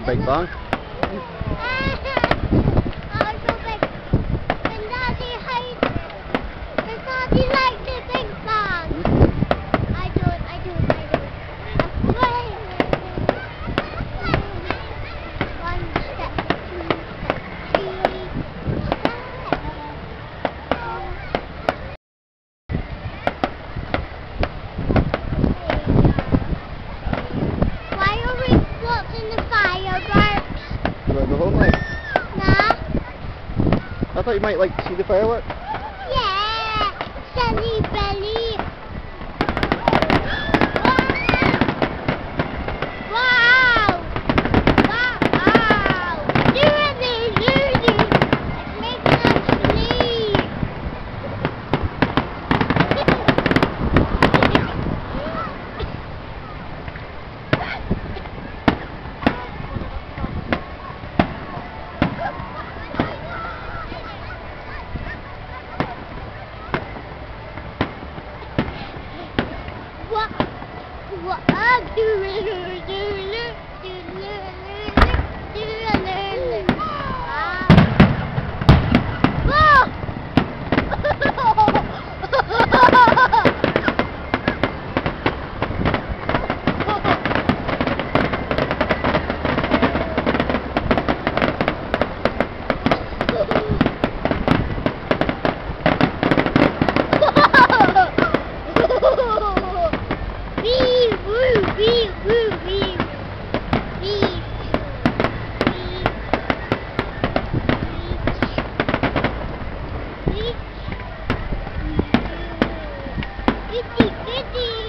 Big Bang. Go home, like? Nah. I thought you might like to see the fireworks. Yeah, Sunny Belly. Wow! Wow! It's making us sleep.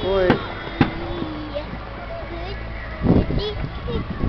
Oi. Good.